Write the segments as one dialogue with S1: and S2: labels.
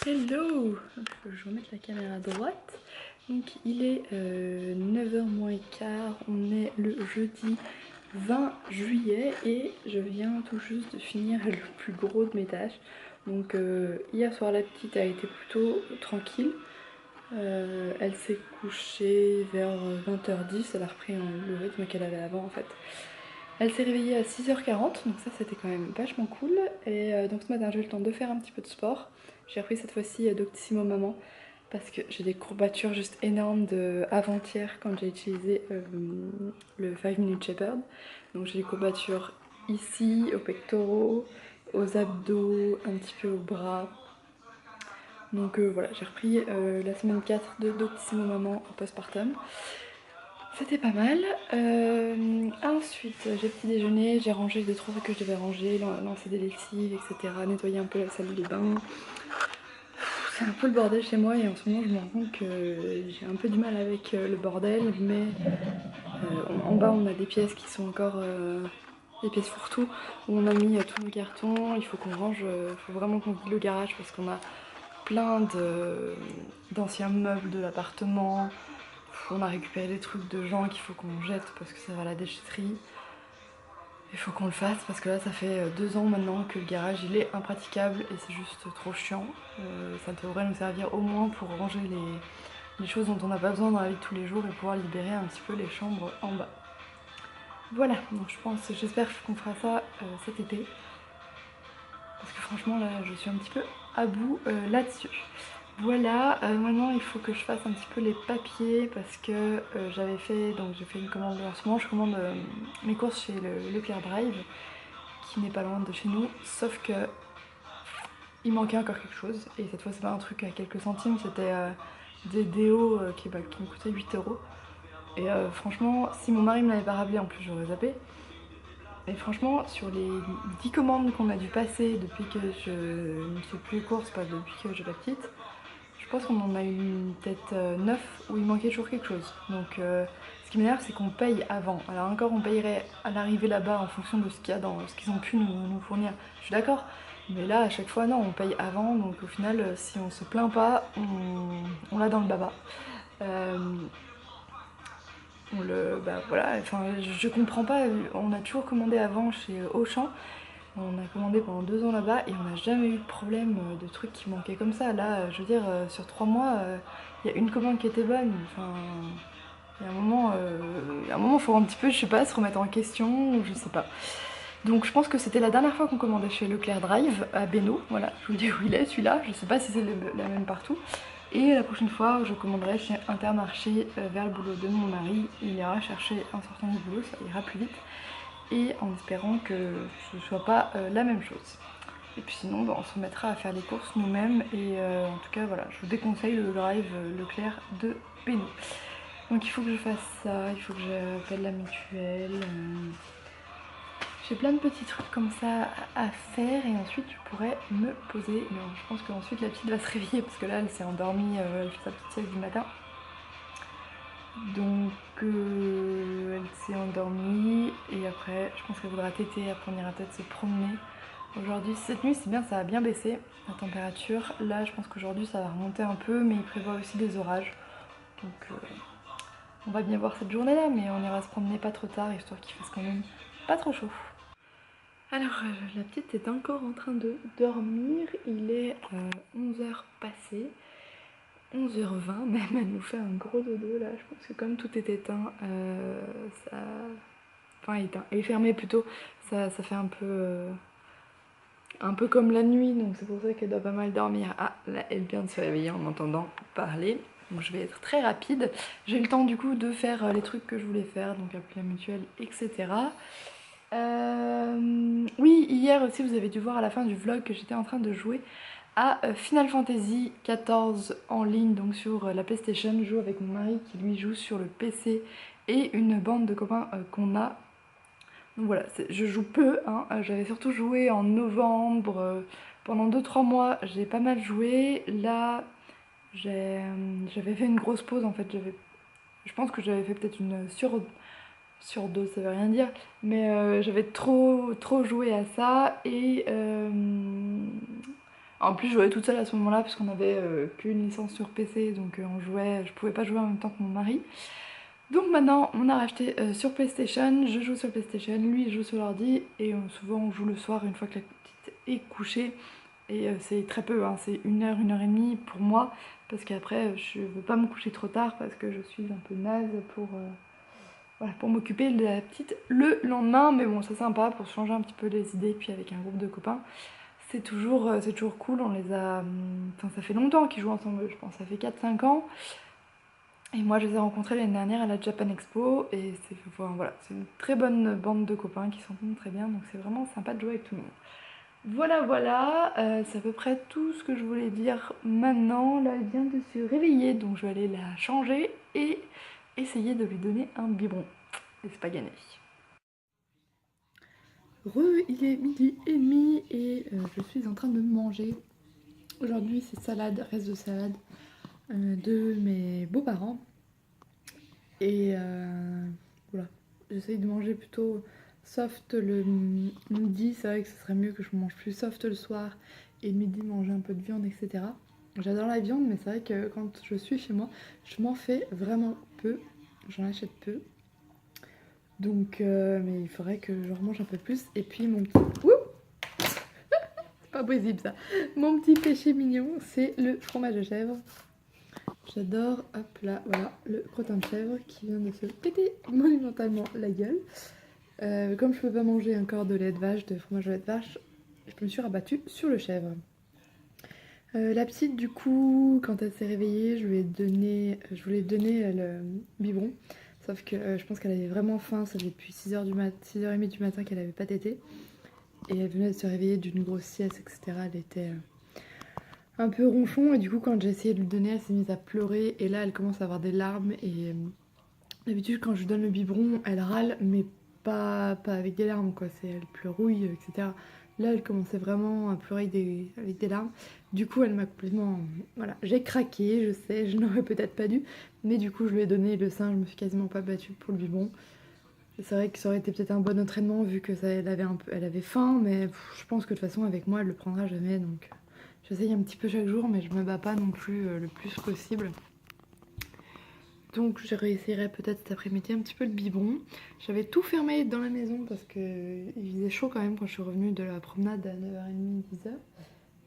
S1: Hello! Je vais remettre la caméra à droite. Donc il est 9h moins quart, on est le jeudi 20 juillet et je viens tout juste de finir le plus gros de mes tâches. Donc hier soir la petite a été plutôt tranquille. Elle s'est couchée vers 20h10, elle a repris le rythme qu'elle avait avant en fait. Elle s'est réveillée à 6h40, donc ça c'était quand même vachement cool. Et donc ce matin j'ai eu le temps de faire un petit peu de sport. J'ai repris cette fois-ci Doctissimo Maman parce que j'ai des courbatures juste énormes de avant-hier quand j'ai utilisé le 5 Minute Shepherd. Donc j'ai des courbatures ici, aux pectoraux, aux abdos, un petit peu aux bras. Donc voilà, j'ai repris la semaine 4 de Doctissimo Maman en postpartum. C'était pas mal. Ensuite, j'ai petit déjeuner, j'ai rangé les 2-3 trucs que je devais ranger, lancer des lessives, etc. Nettoyer un peu la salle de bain. C'est un peu le bordel chez moi et en ce moment je me rends compte que j'ai un peu du mal avec le bordel, mais en bas on a des pièces qui sont encore des pièces fourre-tout où on a mis tous nos cartons. Il faut qu'on range, il faut vraiment qu'on vide le garage parce qu'on a plein d'anciens meubles de l'appartement. On a récupéré des trucs de gens qu'il faut qu'on jette parce que ça va à la déchetterie. Il faut qu'on le fasse parce que là ça fait 2 ans maintenant que le garage il est impraticable et c'est juste trop chiant. Ça devrait nous servir au moins pour ranger les choses dont on n'a pas besoin dans la vie de tous les jours et pouvoir libérer un petit peu les chambres en bas. Voilà, donc j'espère qu'on fera ça cet été. Parce que franchement là je suis un petit peu à bout là-dessus. Voilà, maintenant il faut que je fasse un petit peu les papiers parce que j'avais fait, donc j'ai fait une commande, en ce moment je commande mes courses chez le Leclerc Drive qui n'est pas loin de chez nous, sauf que il manquait encore quelque chose et cette fois c'est pas un truc à quelques centimes, c'était des déos qui me coûtaient 8 € et franchement si mon mari me l'avait pas rappelé en plus j'aurais zappé. Et franchement, sur les 10 commandes qu'on a dû passer depuis que je ne fais plus les courses, pas depuis que j'ai la petite, je pense qu'on en a eu peut-être 9 où il manquait toujours quelque chose. Donc ce qui m'énerve c'est qu'on paye avant. Alors encore on payerait à l'arrivée là-bas en fonction de ce qu'il y a dans ce qu'ils ont pu nous fournir. Je suis d'accord. Mais là à chaque fois non, on paye avant. Donc au final si on se plaint pas, on l'a dans le baba. Voilà, enfin je comprends pas, on a toujours commandé avant chez Auchan. On a commandé pendant 2 ans là-bas et on n'a jamais eu de problème de trucs qui manquaient comme ça. Là, je veux dire, sur 3 mois, il y a une commande qui était bonne. Enfin, il y a un moment, faut un petit peu, je sais pas, se remettre en question, je sais pas. Donc je pense que c'était la dernière fois qu'on commandait chez Leclerc Drive à Bénaud. Voilà, je vous dis où il est celui-là. Je sais pas si c'est la même partout. Et la prochaine fois, je commanderai chez Intermarché vers le boulot de mon mari. Il ira chercher en sortant du boulot, ça ira plus vite et en espérant que ce ne soit pas la même chose. Et puis sinon, on se remettra à faire les courses nous-mêmes et en tout cas, voilà, je vous déconseille le drive Leclerc de Bénaud. Donc il faut que je fasse ça, il faut que j'appelle la mutuelle. J'ai plein de petits trucs comme ça à faire et ensuite je pourrais me poser. Mais je pense qu'ensuite la petite va se réveiller parce que là elle s'est endormie, elle fait sa petite sieste du matin. Donc elle s'est endormie et après je pense qu'elle voudra téter, après on ira peut-être se promener. Aujourd'hui, cette nuit c'est bien, ça a bien baissé la température. Là je pense qu'aujourd'hui ça va remonter un peu mais il prévoit aussi des orages. Donc on va bien voir cette journée là mais on ira se promener pas trop tard histoire qu'il fasse quand même pas trop chaud. Alors la petite est encore en train de dormir, il est 11h passé. 11h20 même, elle nous fait un gros dodo là, je pense que comme tout est éteint, ça... Enfin éteint, et fermé plutôt, ça fait un peu comme la nuit, donc c'est pour ça qu'elle doit pas mal dormir. Ah, là elle vient de se réveiller en m'entendant parler, donc je vais être très rapide. J'ai eu le temps du coup de faire les trucs que je voulais faire, donc appeler la mutuelle, etc. Oui, hier aussi vous avez dû voir à la fin du vlog que j'étais en train de jouer à Final Fantasy XIV en ligne, donc sur la PlayStation. Je joue avec mon mari qui lui joue sur le PC et une bande de copains qu'on a. Donc voilà, je joue peu, hein. J'avais surtout joué en novembre, pendant 2-3 mois j'ai pas mal joué. Là j'avais fait une grosse pause en fait, je pense que j'avais fait peut-être une surdose, ça veut rien dire, mais j'avais trop joué à ça et En plus je jouais toute seule à ce moment là parce qu'on avait qu'une licence sur PC, donc on jouait, je pouvais pas jouer en même temps que mon mari. Donc maintenant on a racheté sur PlayStation, je joue sur PlayStation, lui il joue sur l'ordi et souvent on joue le soir une fois que la petite est couchée. Et c'est très peu, hein, c'est 1 heure et demie pour moi parce qu'après je veux pas me coucher trop tard parce que je suis un peu naze voilà, pour m'occuper de la petite le lendemain. Mais bon, c'est sympa pour changer un petit peu les idées, puis avec un groupe de copains c'est toujours cool. On les a, enfin ça fait longtemps qu'ils jouent ensemble, je pense, ça fait 4-5 ans. Et moi je les ai rencontrés l'année dernière à la Japan Expo et c'est enfin, voilà, c'est une très bonne bande de copains qui s'entendent très bien, donc c'est vraiment sympa de jouer avec tout le monde. Voilà, voilà, c'est à peu près tout ce que je voulais dire maintenant. Là, elle vient de se réveiller, donc je vais aller la changer et essayer de lui donner un biberon. Et c'est pas gagné. Il est 12h30 et je suis en train de manger. Aujourd'hui, c'est salade, reste de salade de mes beaux-parents. Et voilà, j'essaye de manger plutôt soft le midi. C'est vrai que ce serait mieux que je mange plus soft le soir et le midi manger un peu de viande, etc. J'adore la viande, mais c'est vrai que quand je suis chez moi, je m'en fais vraiment peu. J'en achète peu. Donc, mais il faudrait que je remange un peu plus. Et puis mon petit... Ouh c'est pas possible ça. Mon petit péché mignon, c'est le fromage de chèvre. J'adore, hop là, voilà, le crottin de chèvre qui vient de se péter monumentalement la gueule. Comme je peux pas manger encore de lait de vache, de fromage de lait de vache, je me suis rabattue sur le chèvre. La petite, du coup, quand elle s'est réveillée, je voulais donner le biberon. Sauf que je pense qu'elle avait vraiment faim, ça fait depuis 6h30 du matin qu'elle avait pas tété. Et elle venait de se réveiller d'une grosse sieste, etc. Elle était un peu ronchon et du coup quand j'ai essayé de lui donner elle s'est mise à pleurer et là elle commence à avoir des larmes et d'habitude quand je lui donne le biberon elle râle mais pas avec des larmes quoi, c'est elle pleurouille etc. Là elle commençait vraiment à pleurer avec des larmes, du coup elle m'a complètement, voilà, j'ai craqué, je sais, je n'aurais peut-être pas dû, mais du coup je lui ai donné le sein, je me suis quasiment pas battue pour le biberon. C'est vrai que ça aurait été peut-être un bon entraînement vu que ça, elle avait faim, mais je pense que de toute façon avec moi elle le prendra jamais, donc j'essaye un petit peu chaque jour mais je me bats pas non plus le plus possible. Donc je réessayerai peut-être cet après-midi un petit peu le biberon. J'avais tout fermé dans la maison parce qu'il faisait chaud quand même quand je suis revenue de la promenade à 9h30, 10h.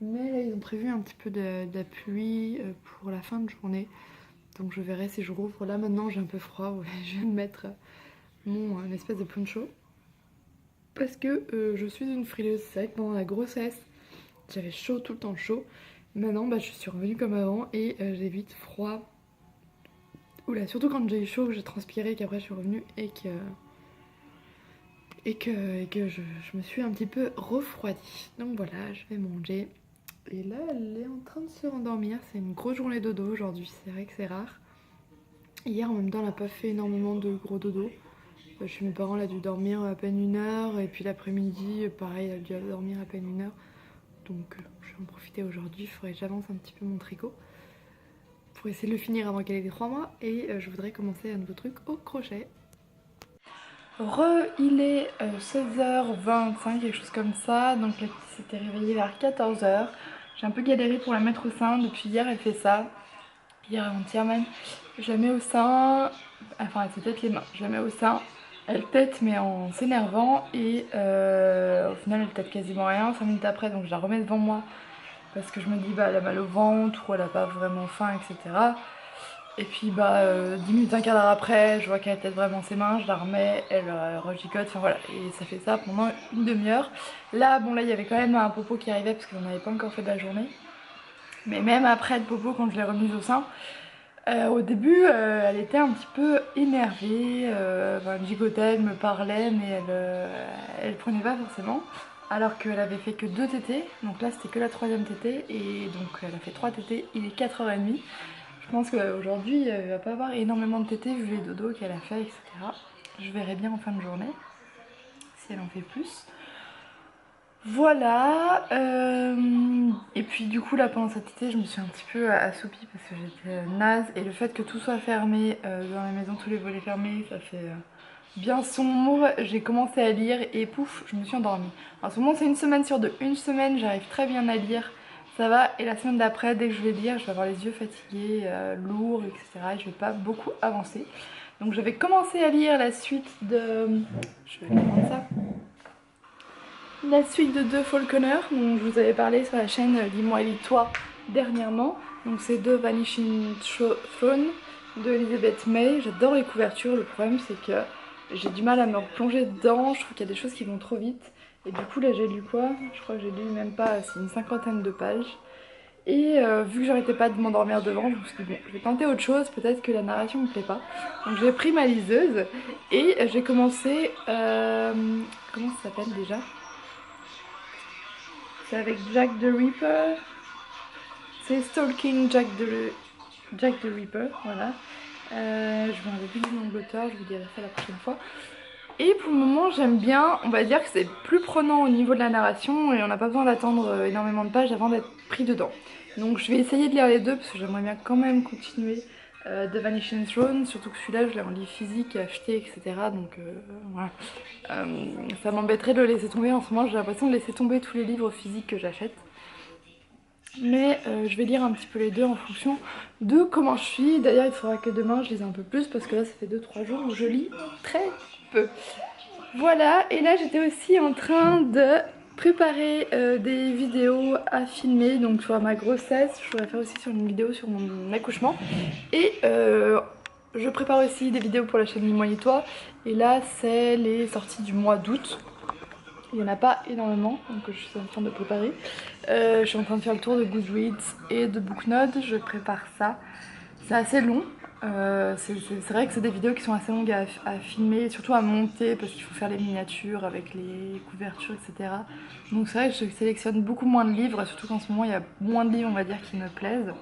S1: Mais là ils ont prévu un petit peu de la pluie pour la fin de journée. Donc je verrai si je rouvre. Là maintenant j'ai un peu froid, ouais, je viens de mettre mon espèce de poncho. Parce que je suis une frileuse. C'est vrai que pendant la grossesse, j'avais chaud, tout le temps chaud. Maintenant, bah, je suis revenue comme avant et j'ai vite froid. Oula, surtout quand j'ai eu chaud, que j'ai transpiré, qu'après je suis revenue et que je me suis un petit peu refroidie. Donc voilà, je vais manger. Et là, elle est en train de se rendormir. C'est une grosse journée dodo aujourd'hui, c'est vrai que c'est rare. Hier, en même temps, elle n'a pas fait énormément de gros dodo. Chez mes parents, elle a dû dormir à peine 1 heure. Et puis l'après-midi, pareil, elle a dû dormir à peine 1 heure. Donc je vais en profiter aujourd'hui, il faudrait que j'avance un petit peu mon tricot pour essayer de le finir avant qu'elle ait les 3 mois et je voudrais commencer un nouveau truc au crochet. Il est 16h25, quelque chose comme ça, donc la petite s'était réveillée vers 14h. J'ai un peu galéré pour la mettre au sein, depuis hier elle fait ça, hier avant-hier même. Je la mets au sein, enfin elle se tète les mains, je la mets au sein. Elle tète mais en s'énervant et au final elle tète quasiment rien 5 minutes après, donc je la remets devant moi parce que je me dis bah elle a mal au ventre ou elle a pas vraiment faim, etc. Et puis bah 10 minutes, un quart d'heure après, je vois qu'elle tète vraiment ses mains, je la remets, elle regigote, enfin voilà, et ça fait ça pendant une demi-heure. Là bon, là il y avait quand même un popo qui arrivait parce qu'on n'avait pas encore fait de la journée, mais même après le popo, quand je l'ai remise au sein, au début elle était un petit peu énervée, elle gigotait, elle me parlait, mais elle prenait pas forcément. Alors qu'elle avait fait que 2 tétés, donc là c'était que la 3e tétée, et donc elle a fait 3 tétées, il est 4h30. Je pense qu'aujourd'hui elle va pas avoir énormément de tétées vu les dodos qu'elle a fait, etc. Je verrai bien en fin de journée si elle en fait plus. Voilà, et puis du coup là pendant cet été je me suis un petit peu assoupie parce que j'étais naze et le fait que tout soit fermé dans la maison, tous les volets fermés, ça fait bien sombre. J'ai commencé à lire et pouf, je me suis endormie. En ce moment c'est une semaine sur deux, une semaine j'arrive très bien à lire, ça va. Et la semaine d'après, dès que je vais lire, je vais avoir les yeux fatigués, lourds, etc. Et je vais pas beaucoup avancer. Donc je vais commencer à lire la suite de... Je vais prendre ça. La suite de The Falconer, dont je vous avais parlé sur la chaîne Dis-moi et lis-toi dernièrement. Donc c'est The Vanishing Throne de Elizabeth May. J'adore les couvertures, le problème c'est que j'ai du mal à me replonger dedans, je trouve qu'il y a des choses qui vont trop vite. Et du coup là j'ai lu quoi? Je crois que j'ai lu même pas, c'est une cinquantaine de pages. Et vu que j'arrêtais pas de m'endormir devant, je me suis dit bon, je vais tenter autre chose, peut-être que la narration me plaît pas. Donc j'ai pris ma liseuse et j'ai commencé... comment ça s'appelle déjà? C'est avec Jack the Ripper. C'est Stalking Jack the Ripper, voilà. Je me rappelle plus du nom de l'auteur, je vous dirai ça la prochaine fois. Et pour le moment j'aime bien, on va dire que c'est plus prenant au niveau de la narration et on n'a pas besoin d'attendre énormément de pages avant d'être pris dedans. Donc je vais essayer de lire les deux parce que j'aimerais bien quand même continuer The Vanishing Throne, surtout que celui-là je l'ai en livre physique, acheté, etc. Donc voilà. Ça m'embêterait de le laisser tomber en ce moment, j'ai l'impression de laisser tomber tous les livres physiques que j'achète. Mais je vais lire un petit peu les deux en fonction de comment je suis. D'ailleurs il faudra que demain je lise un peu plus parce que là ça fait 2-3 jours où je lis très peu. Voilà, et là j'étais aussi en train de préparer des vidéos à filmer, donc sur ma grossesse, je voudrais faire aussi sur une vidéo sur mon accouchement. Et je prépare aussi des vidéos pour la chaîne Dis-moi et lis-toi. Et là c'est les sorties du mois d'août. Il n'y en a pas énormément, donc je suis en train de préparer. Je suis en train de faire le tour de Goodreads et de Booknode, je prépare ça. C'est assez long, c'est vrai que c'est des vidéos qui sont assez longues à filmer, surtout à monter parce qu'il faut faire les miniatures avec les couvertures, etc. Donc c'est vrai que je sélectionne beaucoup moins de livres, surtout qu'en ce moment il y a moins de livres on va dire qui me plaisent.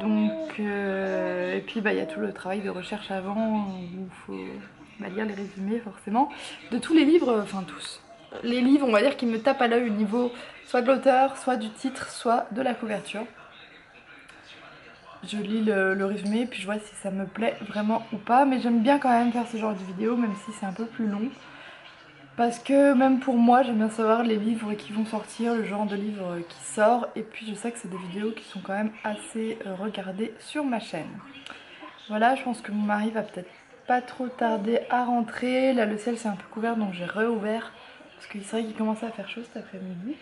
S1: Donc, et puis il y a tout le travail de recherche avant où il faut lire les résumés forcément de tous les livres, enfin tous. Les livres on va dire qui me tapent à l'œil au niveau soit de l'auteur, soit du titre, soit de la couverture. Je lis le résumé puis je vois si ça me plaît vraiment ou pas, mais j'aime bien quand même faire ce genre de vidéo même si c'est un peu plus long. Parce que même pour moi j'aime bien savoir les livres qui vont sortir, le genre de livre qui sort, et puis je sais que c'est des vidéos qui sont quand même assez regardées sur ma chaîne. Voilà, je pense que mon mari va peut-être pas trop tarder à rentrer. Là le ciel c'est un peu couvert donc j'ai réouvert parce que c'est vrai qu'il commençait à faire chaud cet après-midi.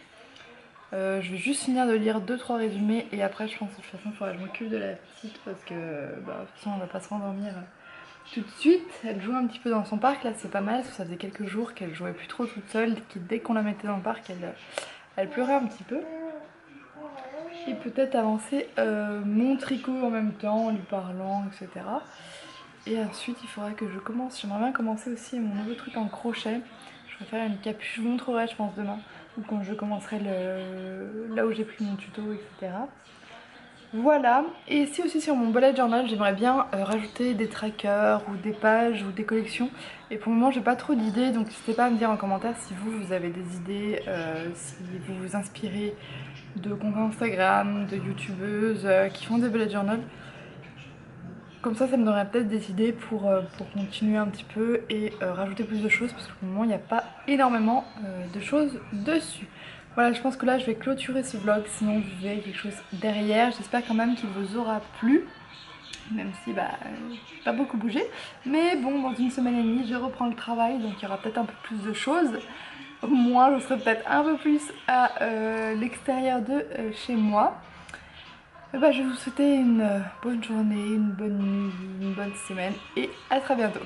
S1: Je vais juste finir de lire 2-3 résumés et après je pense que de toute façon il faudra que je m'occupe de la petite parce que de toute façon on va pas se rendormir tout de suite. Elle joue un petit peu dans son parc, là c'est pas mal parce que ça faisait quelques jours qu'elle jouait plus trop toute seule, dès qu'on la mettait dans le parc elle pleurait un petit peu. Et peut-être avancer mon tricot en même temps en lui parlant, etc. Et ensuite il faudra que je commence, j'aimerais bien commencer aussi mon nouveau truc en crochet. Je vais faire une capuche, je vous montrerai je pense demain, ou quand je commencerai là où j'ai pris mon tuto, etc. Voilà, et ici aussi sur mon bullet journal j'aimerais bien rajouter des trackers ou des pages ou des collections. Et pour le moment j'ai pas trop d'idées, donc n'hésitez pas à me dire en commentaire si vous avez des idées, si vous vous inspirez de comptes Instagram, de youtubeuses qui font des bullet journal. Comme ça me donnerait peut-être des idées pour continuer un petit peu et rajouter plus de choses parce que pour le moment il n'y a pas énormément de choses dessus. Voilà, je pense que là je vais clôturer ce vlog, sinon vous verrez quelque chose derrière. J'espère quand même qu'il vous aura plu, même si j'ai pas beaucoup bougé. Mais bon, dans une semaine et demie je reprends le travail, donc il y aura peut-être un peu plus de choses. Moi je serai peut-être un peu plus à l'extérieur de chez moi. Je vais vous souhaiter une bonne journée, une bonne nuit, une bonne semaine et à très bientôt.